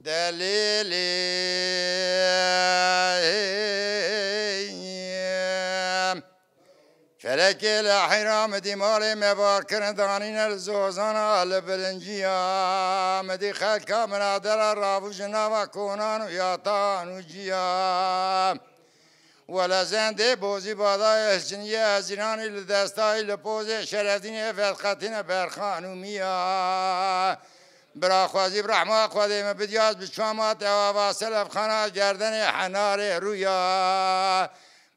دلیلی فلك الحرام دي مالي مباركن دانين الزوزانا البلنجيا مدي خلق من عدل الرافو جناوا كونان وياتان وجيا ولا زنده بوزي بادا الجنية زناني لدستاي لبوزي شرفتين فتقتين برخان وميا برا خوازي برحمة خوازي مبدياز بشوامات اوابا سلف خانا گردن حنار رويا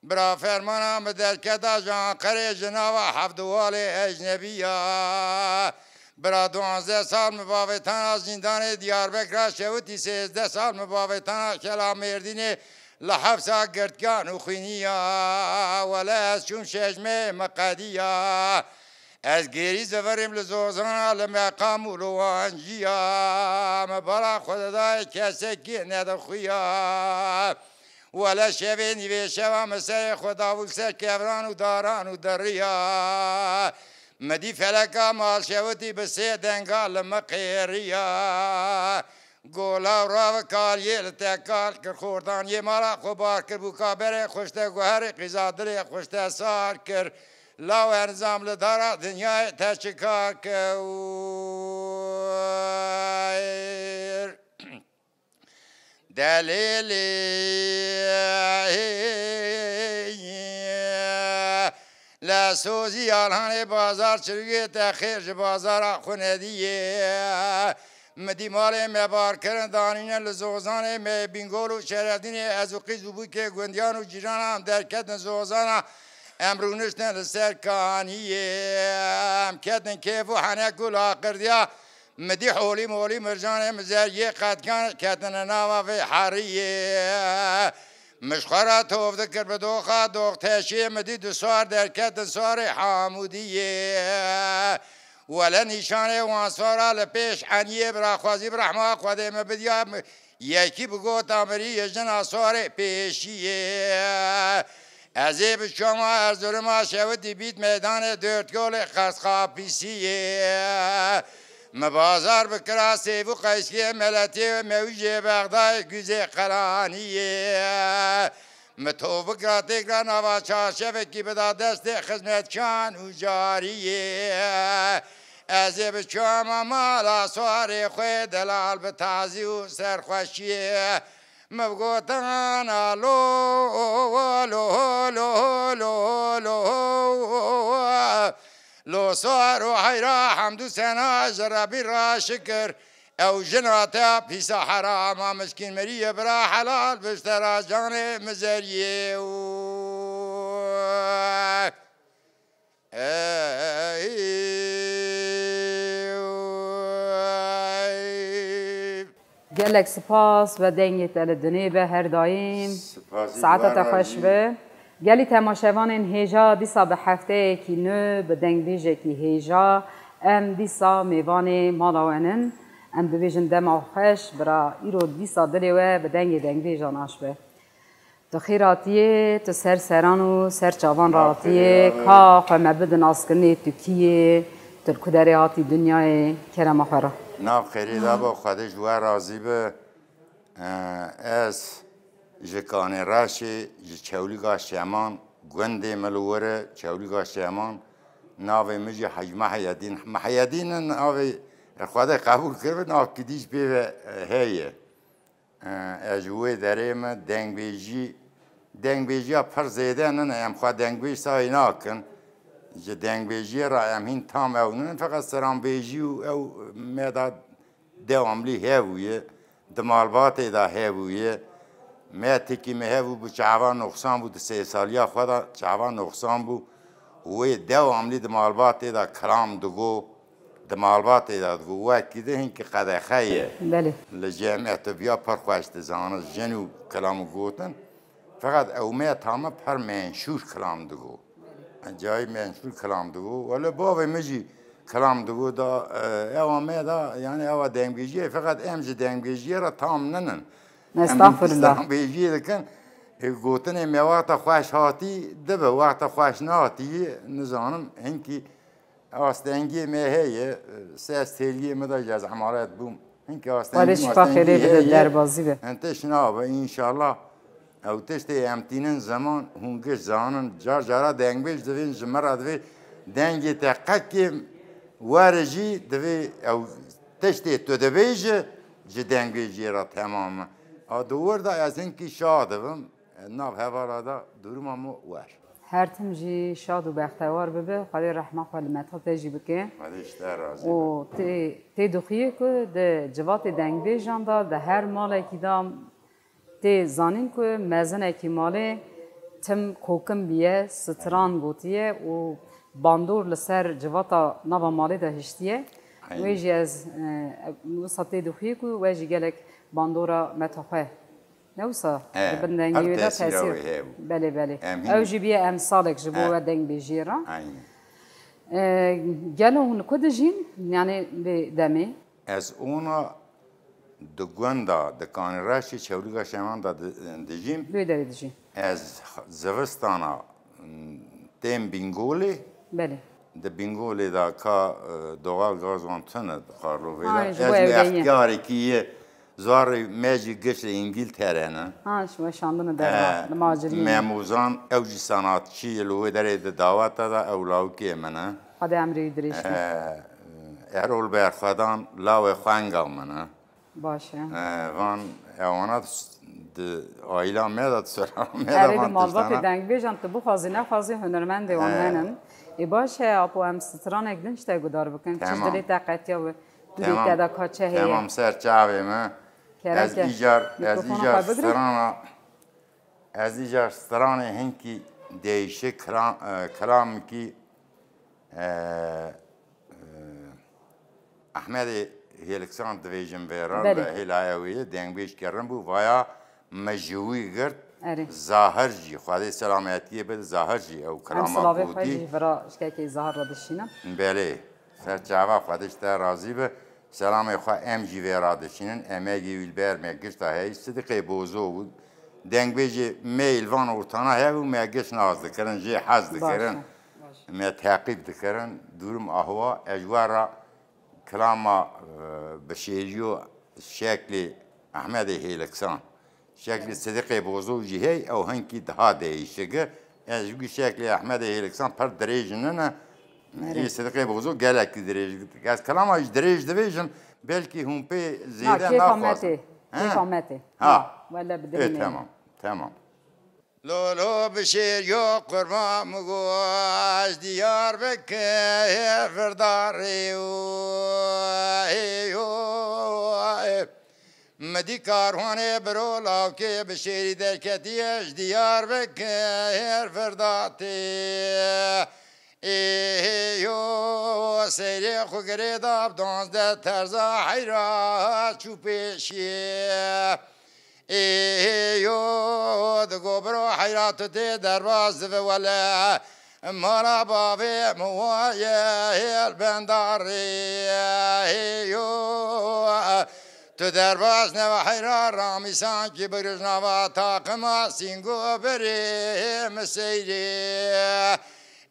برا فرمانا مدرکتا جان قره جناوا حفظوال اجنبیا برا 12 سال مباوتانا زندان دیاربکر شوتی 13 سال مباوتانا کلا مردین لحفظا گردگان و خینیا ولا از چون شجمه مقادیا از گیری زفریم لزوزانا لمقام و لوانجیا مبارا خوددای کسی که ندخویا ولا شبه نویشه مسیر خدا و سر کبران و داران و دریا مدی فلکا مال شوتی بسه دنگال مقیریا گولا و راو کالیه لتکال کر خوردان یه مالا خوبار کر بو کابره خوشته گوهر قیزادره خوشته سار کر لاو انزام لدارا دنیای تشکار کر دلیلی لسوزی آلهان بازار چروگی تخیر بازار خوندیه مدی مال مبار کردن دانین لزوزان می بینگول و شرفتین از وقیز بو که گوندیان و جیران هم درکت زوزان امرونشتن لسرکانیه هم کتن کیف و حنک گل آقر دیا مدي حولي مولي مرجان مزاريه قد كان كاتنا ناوا في حريه مشخرة توف ذكر بدوخة دوخ تاشي مدي دسوار در كات سوار حامودية ولا نشانه وانسوارا لبيش عنيه برا خوازي برحمة خوادي مبديا يكي بقو تامري يجن سوار بيشيه ازيب شما ارزورما شودي بيت ميدان دورت گول خسخابيسيه مبازار بکرا سیفو قیسکی ملتی و موجه بغدای گوزه قرانیه متو بکرا تکرا نوا چارشف کی بدا دست خدمتکان و جاریه ازیب چوام مالا سواری خوی دلال بتازی و سرخوشیه مبگوتان لو لو لو لو لو لو صار وحيرا حمد سنا جربي را شكر او جناتا في صحراء ما مسكين مريه برا حلال بشترى جان مزريه قالك سپاس و دنگت الدنيا به هر دايم ساعتها خوش به گلی تماشاوان هیجا دیسا به هفته کی نو به دنگ بیجه کی هیجا ام دیسا میوان مالاوانن ام دویجن دم خوش برا ایرو دیسا دلیوه به دنگ بیجان آشبه تو خیراتیه تو سر سرانو سر چاوان راتیه کا خمه بدن آسکنی تو کیه تو کدری هاتی دنیای کرم آخرا ناب خیری دا با خودش و راضی به از جکان راشی چولی گاشتیمان گنده ملوره چولی گاشتیمان ناوی مجی حجمه حیادین ناوی خدا قبول کرد ناو کدیش به هیه اجوه دریم دنگ بیجی پر زیده نه ام خوا دنگ بیج سای ناکن ج دنگ بیجی را ام هین تام او نه فقط سرام بیجی او میداد دواملی هویه دمالبات دا هویه میتی که مهوو بو چاوان نقصان بود 3 سالیا خدا چاوان نقصان بود و دواملی دمالبات دا کلام دگو دمالبات دا دگو و کده هین که قده خیه بله لجامعت بیا پر خوشت زانه جنو کلام گوتن فقط او میت همه پر منشور کلام دگو جای منشور کلام دگو ولی بابا مجی کلام دگو دا او میدا یعنی او دنگیجی فقط امج دنگیجی را تام ننن استغفر الله بیجی دکن گوتن می وقت خوش هاتی دبه وقت خوش نهاتی نزانم اینکی آستنگی می هیه 3 سالی مدا جز عمارت بوم هنكي أستنجي وادي شفا خيري بدر بازي به انتش نابه إن شاء الله أو تشتي أمتينن زمان هنگش زانن جارا دنگ بیش دوین جمرة دوی دنگی تحقیق وارجی دوی أو تشتي تدبيج جدنگ بیجی را تمام دور دا از اینکه شادم ناف هوالا دا دورم مو وار هر تم جي شاد و بختوار ببه خدای رحمه خالمت ها تجی بکه و تی دخیه که ده جوات دنگ بیجان ده هر مال کی دام تی زانین که مزن اکی ماله تم کوکم بیه ستران گوتیه و باندور لسر جواتا نوا ماله ده هشتیه ویجی از وسطی دخیه که ویجی گلک باندورا متخواه نوسا بندنگی ویدا تاثیر بله بله او جبیه امثالک جبو و دنگ بیجیرا گلو هون کد جین یعنی به دمی از اونا دگوندا دکان راشی چوریگا شمان دا دجیم بیداری دجیم از زوستانا تیم بینگولی بله د بینگولی دا کا دوغال گازوان تند خارلو ویدا از اختیاری که زار ماجی قش انگلترا نه شو شاندن در مهاجرین مموزان اوجی صنعتچی لو داره دعوت دا اولاوکی منه خدا امری درش ارول برخدان لاو خانگال منه باشه وان اوانات عائله میداد سرام میداد مالبات دنگ بیجان تو بو خازینه خازی هنرمند وان هنن ای باشه اپو ام ستران اگدنش تا گدار بکن چیز دلی تاقتی و دوری تدا کاچه هی تمام سر چاوی من از ایجار ستران هنکی دیشه کلام کی احمد هیلکسان دویجن بیرار و هلایویه دنگ بیش کردن بو ویا مجوی گرد ظاهر جی خواهد سلامتیه بده ظاهر جی او کلام سلاوی خواهی برا شکایی ظاهر را دشینم بله سر چاوا خواهدش تا راضی به سلام خواه ام جی ویرا دشینن امگی ویلبر مگش تا هی صدقه بوزو بود دنگ بیجی میل وان ورتانا هی و مگش ناز دکرن جی حز دکرن می تعقیب دکرن دورم احوا اجوارا کلام بشیریو شکل احمد هیلکسان شکل صدقه بوزو جی هی او هنکی ده دیشگه اجوگی شکل احمد هیلکسان پر دریجنن این صدقه بوزو گلک دریج از کلام اج دریج دویجن بلکه هم پی زیاده نخواست کیفامته ولا بدهم تمام لولو بشیر یا قربان مگوش دیار بکه فرداری مدی کاروانه برو لاوکه بشیری درکتیش دیار بکه فرداتی ایو سری خوگری داب دانزده ترزا حیرا چو پیشیه ایو دگو برو حیراتو تی درواز دو ولی مالا باوی موایل بنداری ایو تو درواز نو حیرا رامیسان کی برش نوا تاقما سینگو بری مسیری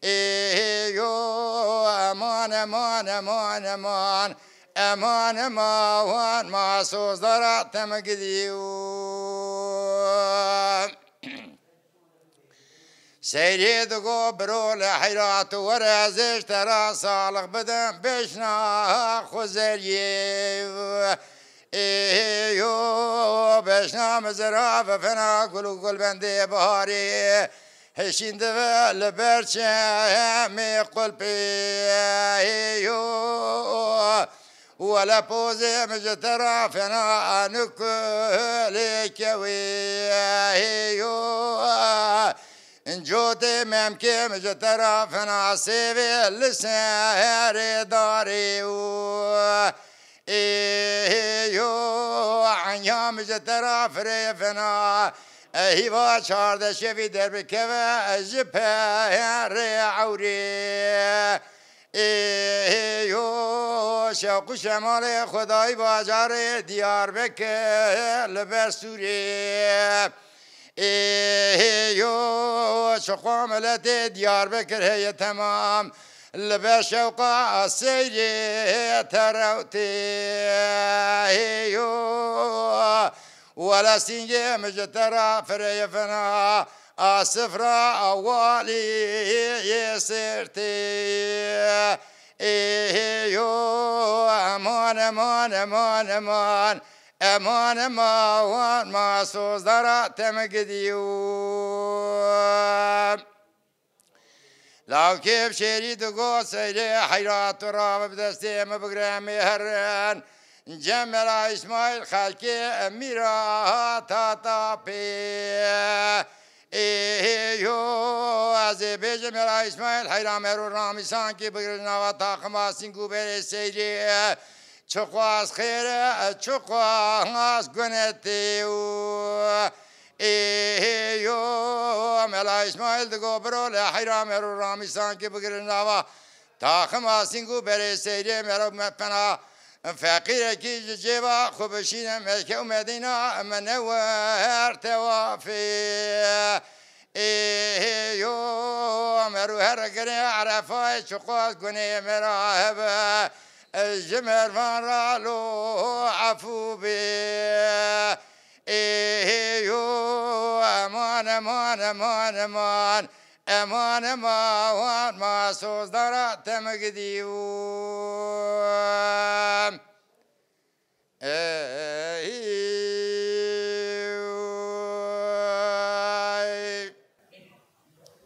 ایو امان امان امان امان امان امان ما سوز دارتم گدیو سیری دگو برو لحیرات و رزش ترا سالق بدم بشنا خوزریو ایو بشنا مزرا و فنا گلو گل بنده بهاری هشین دوه لبرچه می قلبی ایو ولا پوزه مجترا فنا نکلی کوی ایو انجوت ممکن مجترا فنا سیوی لسهر داریو ایو عنیا مجترا فری فنا هیوا چارده شوی در بکوه جپه ری عوری ایو شوق شمال خدای باجار دیار بکه لبر سوری ایو شقا ملت دیار بکر هی تمام لبشوقا السيري تروتي ولا سنجي مجترى فريفنا السفرة أولي يسرتي أمان أمان أمان أمان أمان أمان ما صدر تمجديو لو كيف شريد قو سيري حيرات راب بدستي مبقرامي هران جمل إسماعيل خالكي أميرا تاتابي ازی بیجم را اسماعیل حیرام رو رامی سانکی بگرنا و تاخما سینگو بری سیری چقواز خیره چقواز گنتی ملا اسماعیل دگو برو حیرام رو رامی سانکی بگرنا و تاخما سینگو بری سیری مرو مپنا فقير كي جيبا خبشين ملكه ومدينة منور توافي مرو هرقني عرفاي شقاس قني مراهبة الجمر فان رالو عفو بي امان امان امان امان امان امان ما سوز دارا تمقديو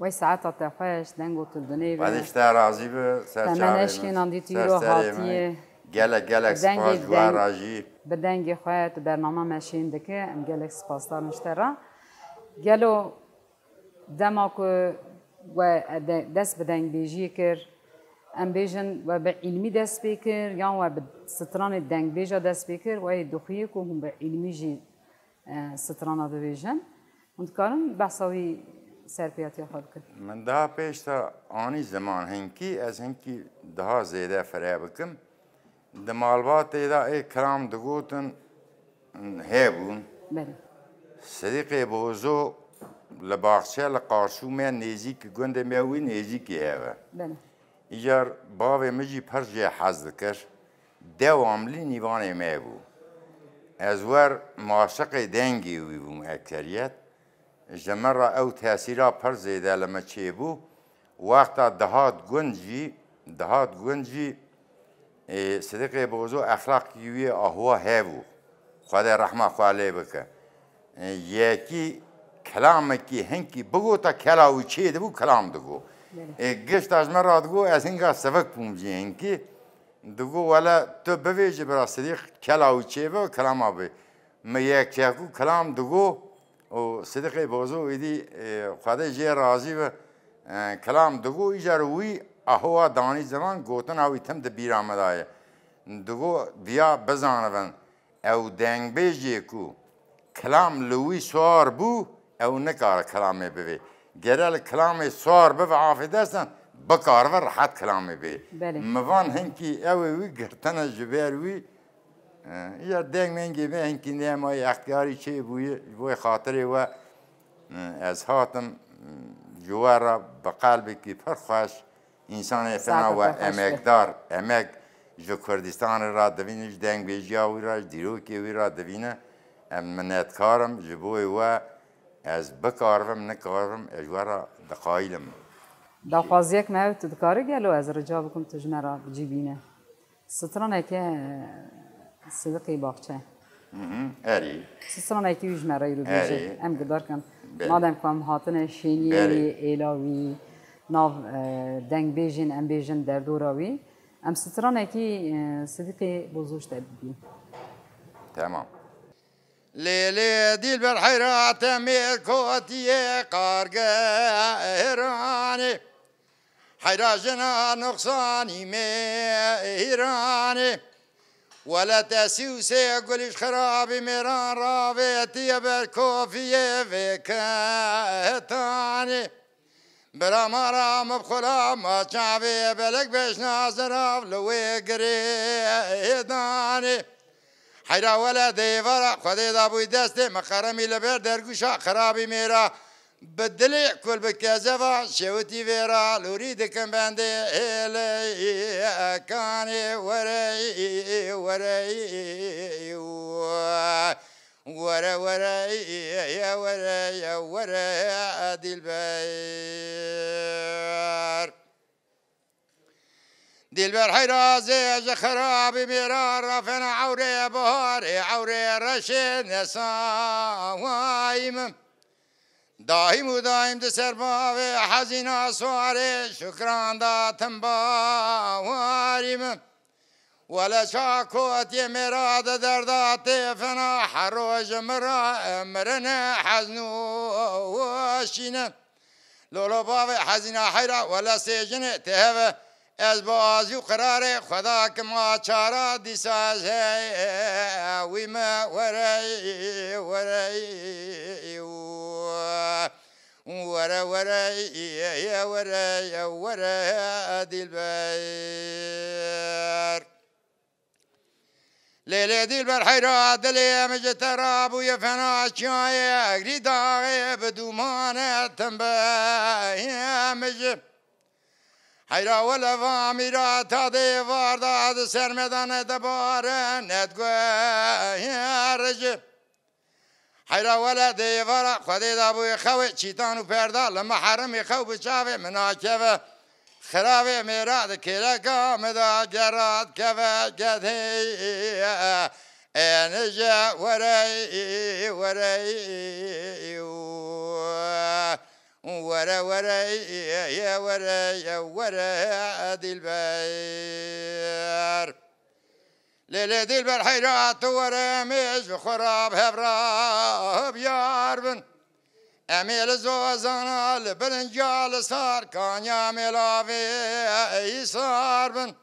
وی ساعت تفاش دنگو تلدنی بعدش در راضی به سرچاوی تمنش که ناندی تیرو هاتیه گلک سپاس جوار راجی به دنگ خواهد برنامه مشین دکه ام گلک سپاس دار نشتره گلو دماکو و دست به دنگ بیجی کر ام بیجن و به علمی دست بیکر یا و به ستران دنگ بیجا دست بیکر و دخیه که هم به علمی جی ستران دا بیجن مندکارم بحثاوی سرپیاتی خود کرد من daha پیش تا آنی زمان هنکی از هنکی daha زیاده فرای بکم دمالبات ایدا کلام دگوتن هیبون بله صدیقی بوزو لباخچه لقارشو می نیزی که گنده میوی نیزی که هیوه بله ایجار باوی مجی پرجه حز دکر دواملی نیوانه می بو از ور معاشق دنگی وی بوم اکتریت جمرة أو تأثيرها برزيدة لما تشيبو وقتا دهات گنجی صديقي بوزو أخلاق يوي أهوا هاوو خدا رحمة خالي بك يكي كلامك هنكي بقو تا كلاوي تشيد بو كلام دقو قشت از مرة دقو از هنگا سفك بومجي هنكي دقو ولا تو بويجي برا صديق كلاوي تشيبو كلام أبي ما يكيكو كلام دقو و صدیقی بازو ایدی خدا جه راضی و کلام دگو ایجاروی آهوا دانی زمان گوتن آوی تم دبیر آمدایه دگو بیا بزانون او دنگ بیجی کو کلام لوی سوار بو او نکار کلامی بوی گرال کلامی سوار بو عافی دستن بکار و راحت کلامی بی موان هنکی اوی وی گرتن جبیر وی یا دنگ منگی به هنگی نیمای اختیاری چی بوی خاطری و از هاتم جوارا بقلبی کی پرخوش انسان فنا و امکدار امک جو کردستان را دوینش دنگ بیجیاوی را دیروکی وی را دوینه منت کارم جبوی و از بکارم نکارم اجوارا دقایلم دخوازیک موت دکاره گلو از رجا بکن تجمرا بجیبینه سترانه که صدقی باغچه اری سترانه که ویج مرایی رو بیجه ام گدار کن مادم کم هاتن شینی ایلاوی ناو دنگ بیجین ام بیجین در دوراوی ام سترانه که صدقی بزرش تبدی تمام لیلی دیل بر حیرات میرکوتی قارگرانی حیراجنا نقصانی میرانی ولا تسوسي قوليش خرابي ميران رابيتي بالكوفية فيكتاني بلا مرام بخلا ما شعبي بلك بيش ناظر لوي قريداني حيرا ولا ديفرا خدي دابوي دستي مقرمي لبير درقوشا خرابي ميرا بدلي كل بكذبة شوتي فيرا لوري دكم بندي إلي كاني وري وري ورا ورا يا ورا يا ورا دلبر حرازي خرابي مرار رفنا عوري بهاري عوري رشيد نسايم دايم ودايم دسر باوي حزينة سواري شكران دا تنباواريم ولا شاكوت يمراد دردات فنا حروج مرنا حزنو وشينا لولو باوي حزينة حيرة ولا سجن تهوى از بازی قرار خدا که ما چارا دیساز ہے وی ما وری وری ورا ورا يا ورا يا ورا دلبر ليلة دلبر حيرات دلي مجت رابو يفنا شاي اغري داغي بدومانه تنبا يا مجت حيرا ولا فاميرا تادي وارداد سرمدان دبار ندگو يا رجب حيرا ولا ديوارا خدي دابو خوي چيتانو پردا لما حرم خو بچاوي مناكبه خرابي ميراد كيلكا مدا جراد كفا جدي انجا وري وري ورا ورا يا ورا يا ورا دلبر ليلة دلبر حيرات ورا مش خراب هبراب ياربن أميل زوزانا لبرنجال صار كان يعمل عفي صاربن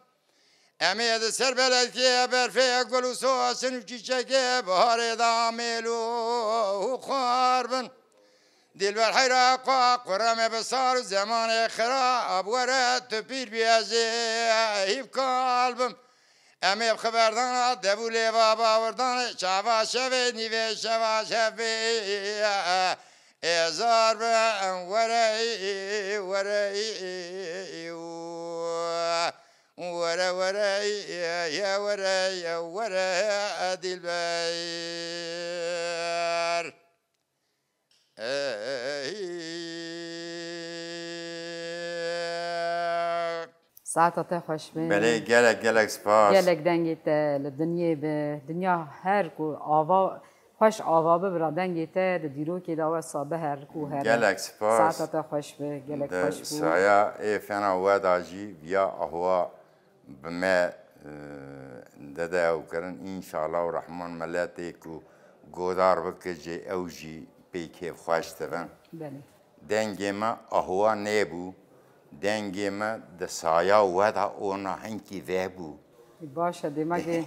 أميل سربلت كي برفي قلو سوسن وشيشكي بهار داملو خاربن دلبر حيرا قرم بصار زمان خراب ورد تبير بيازي هيب قلبم أمي بخبردان دبو ليفا باوردان شافا شفي نيفي شافا شفي ازار بان وري وري ورا ورا يا ورا يا ورا دلبر ساعتها خوش بين بله گلک سپاس گلک دنگیت لدنیا به دنیا هر کو آوا خوش آوا ببرا دنگیت دیرو که داوا صابه هر کو هر گلک سپاس ساعتها خوش به گلک خوش بو سایا ای فنا وداجی بیا اهوا بما دادا او کرن ان شاء الله الرحمن ملاتی کو گودار بکجی اوجی پیکه خوش تبن بله دنگی ما اهوا نبو دنگی ما د سایا ودا اونا هنکی وبو باشه دیمگه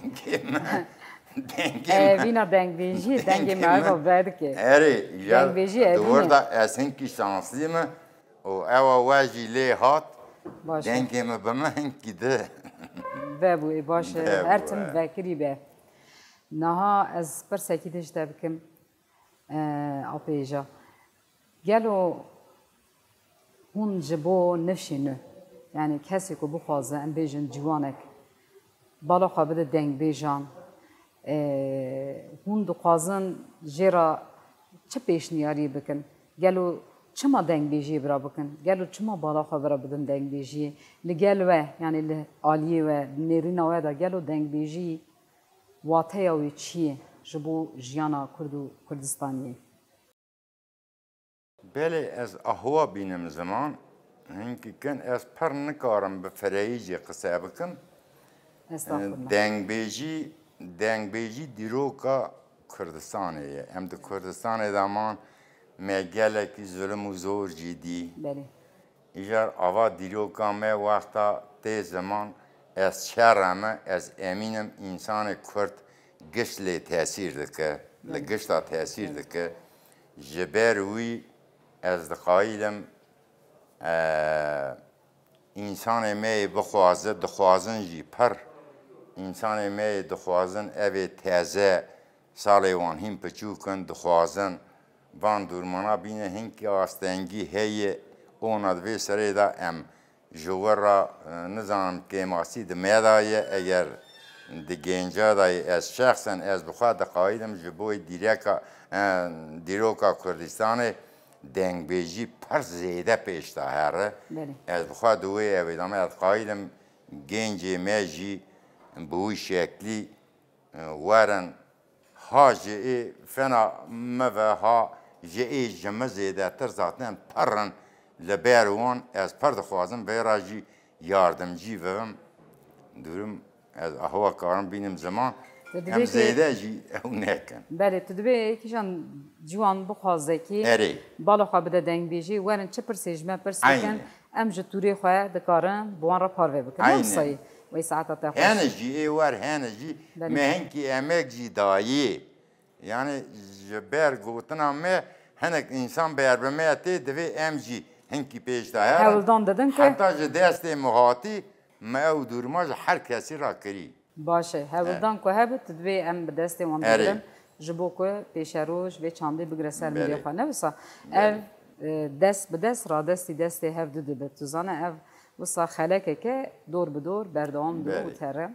دنگی وینا دنگ بیجی دنگ ما رو بعد که اره دنگ بیجی دوردا از هنکی شانسیم او اوا واجی لی هات باشه دنگی ما بما هنکی ده وبو باشه هر تم فکری به نها از پرسکی داشته بکم آپیجا گلو هون جبو نفشینه یعنی کسی که بخوازه ام بیجن جوانک بالا خوابده دنگ بیجان هون دقازن جرا چه پیشنیاری بکن گلو چما دنگ بیجی برا بکن گلو چما بالا خوابره بدن دنگ بیجی لگلوه یعنی لعالیه و نیروی دا گلو دنگ بیجی واته اوی چیه جبو جیانا کردو کردستانیه بله از اهوا بینم زمان هنکی کن از پر نکارم به فرایجی قصه بکم دنگ بیجی دیروکا کردستانه هم ده کردستان دامان مگله کی ظلم و زور جدی بله ایجار آوا دیروکا می وقتا تی زمان از شرمه از امینم انسان کرد گشت لی تاثیر دکه لگشتا تاثیر دکه جبر وی از دقایلم انسان می بخوازه دخوازن جی پر انسان می دخوازن اوی تازه سالی وان هم پچو کن دخوازن وان دورمانا بینه هنگی آستنگی هی اونا دوی سره دا ام جوور را نزانم که ماسی دمیدای اگر دی گنجا دای از شخصا از بخواد دقایدم جبوی دیروکا کردستان دنگ بیجی پر زیده پیش دا هره از بخواد دوی اویدامه از قایدم گنجی میجی بوی شکلی ورن ها جی فنا مفها جی جمع زیده تر زاتن پرن لبیروان از پرد خوازم بیراجی یاردمجی وم دورم از احوا کارم بینم زمان هم زیده جی اون نکن بله تدبی کیشان جوان بخوازه کی بالا خواه بده دنگ بیجی ورن چه پرسیجمه پرسیکن ام جتوری خواه دکارن بوان را پاروه بکن نفسایی وی ساعتا تخوش هنجی ایوار هنجی مهنکی امک جی دایی یعنی جبر گوتنا مه هنک انسان بیربمه تی دوی ام جی هنکی پیش دایر هولدان دادن که حتی جه دست مهاتی ما او دورماج هر کسی را کری باشه هولدان که هبت دوی ام به دست وان بگرن جبو که پیش روش و چانده بگره سر میلی خواه نویسا اف دست به دست را دستی هف دوده به توزانه اف وصا خلاکه که دور به دور بردوام دو تره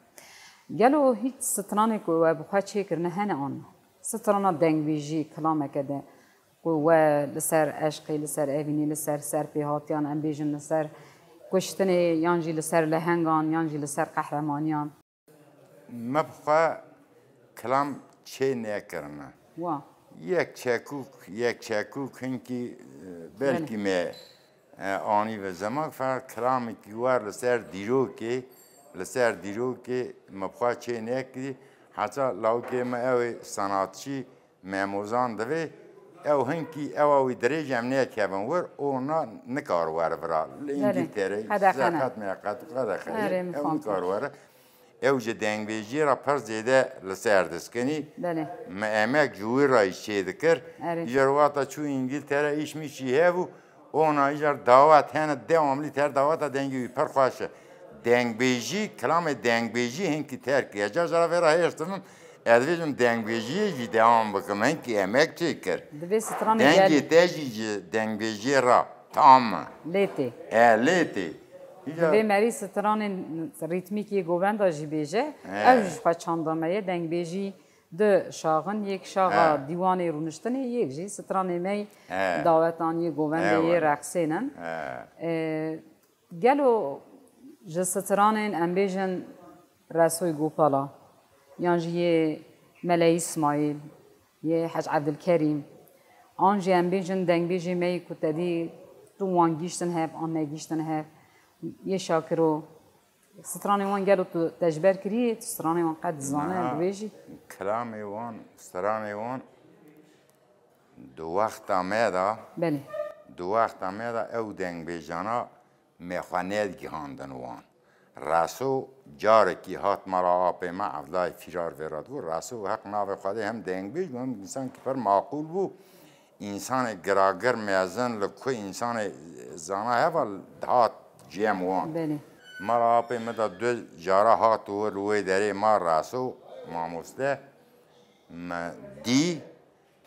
گلو هیچ سترانی که و بخواه چه کرنه هنه آن سترانا دنگ بیجی کلامه کده و لسر عشقی لسر اوینی لسر سر پیهاتیان ام بیجن لسر کشتنی یانجی لسر لهنگان یانجی لسر قهرمانیان ما بخواه کلام چه نکرنه یک چکوک هنکی بلکی می آنی و زمان فقط کلامی که وار لسر دیرو که مبخواه چه نکردی حتی لو که ما اوی صنعتچی معموزان دوی او هنکی اوی دریج هم نکردن ور اونا نکار واره برا انگلتره زکات میقات قد خیلی او نکار واره او جه دنگ بیجی را پر زیده لسر دسکنی ما امک جوی رای چه دکر جرواتا چو انگلتره ایش میشی هفو اونا ایجار دعوت هنه دواملی تر دعوت دنگی پر خواشه دنگ بیجی کلام دنگ بیجی هنکی ترکی اجا جرا ویرا هیشتم ادویجم دنگ بیجی جی دوام بکم هنکی امک چه کر دنگی تجی دنگ بیجی را تام لیتی دوی مری ستران ریتمیکی گوبند آجی بیجه اوش خواه چاندامه دنگ بیجی دو شاغن یک شاغا دیوان رونشتنی یک جی ستران می دعوتانی گوبند یه رقصینن گلو جستران ام بیجن رسوی گوپالا یعنی یه ملای اسماعیل یه حج عبدالکریم آنجی ام بیجن دنگ بیجی می کتدی تو وانگیشتن هف آن نگیشتن هف یه شاکرو سترانی وان گلو تو تجبر کری سترانی وان قد زانه دویجی کلامی وان سترانی وان دو وقت آمده بله دو وقت آمده او دنگ بیجانا میخوانید گهاندن وان راسو جاره کی هات مرا آپی ما افلای فیرار وراد بود راسو حق ناوی خواهده هم دنگ بیج هم انسان که پر معقول بود انسان گراگر میزن لکوی انسان زانه هفال هات جیم وان مرا آپی مدا دو جاره هات و روی داری ما راسو ماموسته دی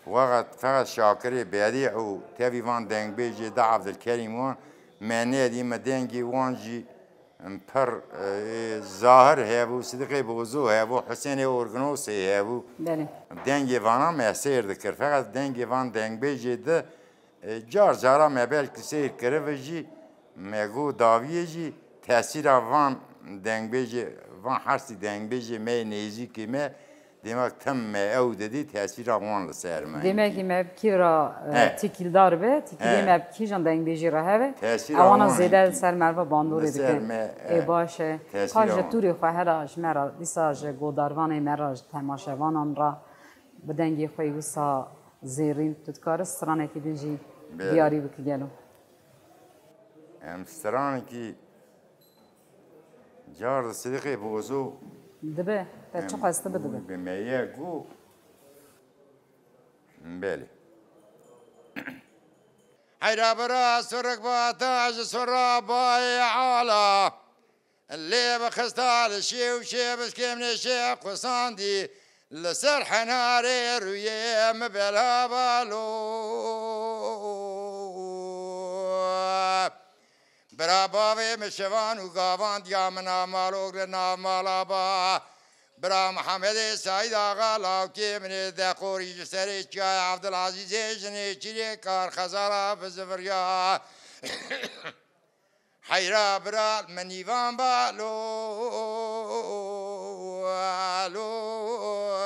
وقت فقط شاکری بیادی او تیوی وان دنگ بیجی دا عبدالکریم وان منی دی مدنگی وان جی پر ظاهر هیو صدیقی بوزو هیو حسین اورگنوسی هیو دنگی وانا مسیر دکر فقط دنگی وان دنگ بیجی ده جار جارا مبل کسیر کره و جی مگو داویه جی تاثیر وان دنگ بیجی وان حرسی دنگ بیجی می نیزی که می demek tam ev dedi tesir ağanlı sermaye. Demek ki mevki ra tikildar be, tikili mevki jan deng beji ra heve. Avana zede ser merve bandor edike. Baشه. Kaç turi xwahera jmera disa je godarvan mera temaşevanan ra bi dengê xwe wisa zêrîn tu dikare stranekî din jî diyarî bikî gelo. Em stranekî car sidîqê bozu dibe te çi xweste bidibe. Bimeye gu belê. Heyra bira surek bata ji sura bayê ala lê bi xista li şêw şê bi kêmnê şê xwesandî لسر حناري رويم بلا بالو برا باوي مشوان وقاوان ديامنا مالوك لنا مالابا برا محمد سعيد آغا لاوكي من دقوري جسري چاي عبدالعزيز جني چري كار خزارا بزفريا حيرا برا منيوان بالو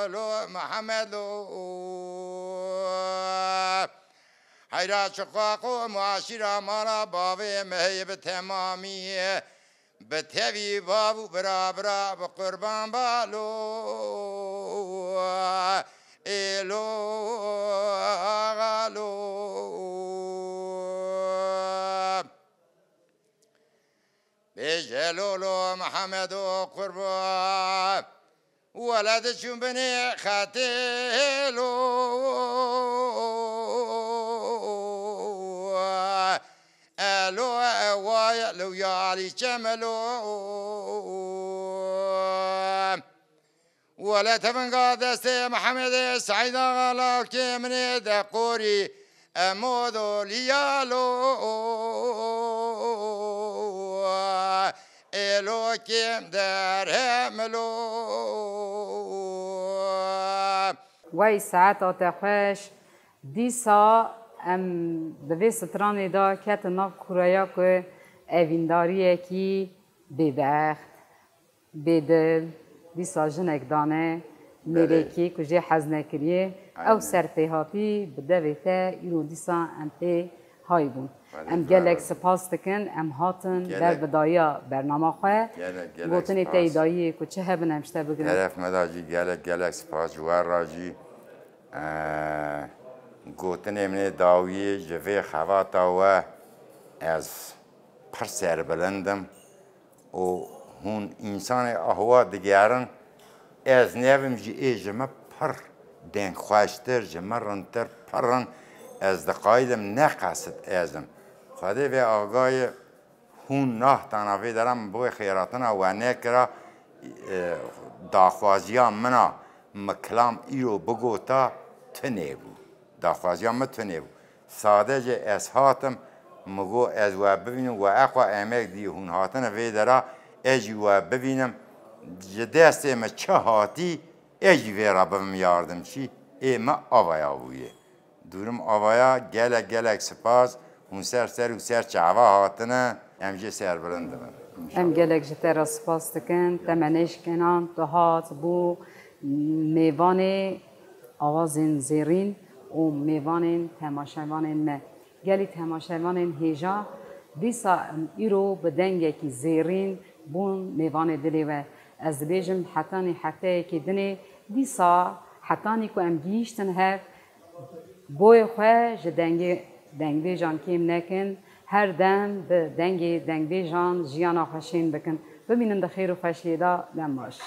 لو محمد حيرا شقاقو معاشرة مالا بابي مهيب تمامي بتهوي بابو برا برا بقربان بالو إلو غالو بجلولو محمد قربان ولد شنبني خاتلو ألو أوايا لو يا علي جملو ولا تفنقى دستي محمد سعيد غلاك من دقوري أمودو ليالو إلو كيم درهملو وای ساعت آتخش دیسا دوی سترانی دا کت ناف کوریا که اوینداریه کی ببخت بدل دیسا جنک دانه ملکی کجی حزنه کریه او سرپیهاتی بدویته ایرو دیسا امپی های بون ام گلک سپاس دکن ام هاتن در بدایا برنامه خواه گوتنی تیدایی که چه هبن امشته بگنه طرف مداجی گلک سپاس جوار راجی گوتنی من داوی جوی خواتا و از پر سر بلندم و هون انسان احوا دگرن از نویم جی ایجمه پر دن خواشتر جمه رنتر پرن از دقایدم نقصد ازم خواده و آقای هون نه تنافی دارم بوی خیراتنا و نکرا داخوازیان منا مکلام ایرو بگو تا تنیبو داخوازیان متنیبو ساده جه از هاتم مگو از و ببینم و اقوى امک دی هون هاتن وی درا اجی و ببینم جدسته ما چه هاتی اجی وی را بهم یاردم چی ما آوایا بویه دورم آوایا گلک سپاس هون سر و سر چعوا هاتنه امجی سر بلندم ام گلک جتر سپاس دکن تمنش کنان تو هات بو میوان آوازین زیرین و میوان تماشایوان ما گلی تماشایوان هیجا دیسا ایرو بدنگه کی زیرین بون میوان دلی و از بیجم حتانی هفته کی دنی دیسا حتانی کو ام گیشتن هف بوی خواه دنگ بیجان کیم نکن هر دم به دنگ بیجان جیانا خوشین بکن ببینن ده خیر و خوشیدا دم باش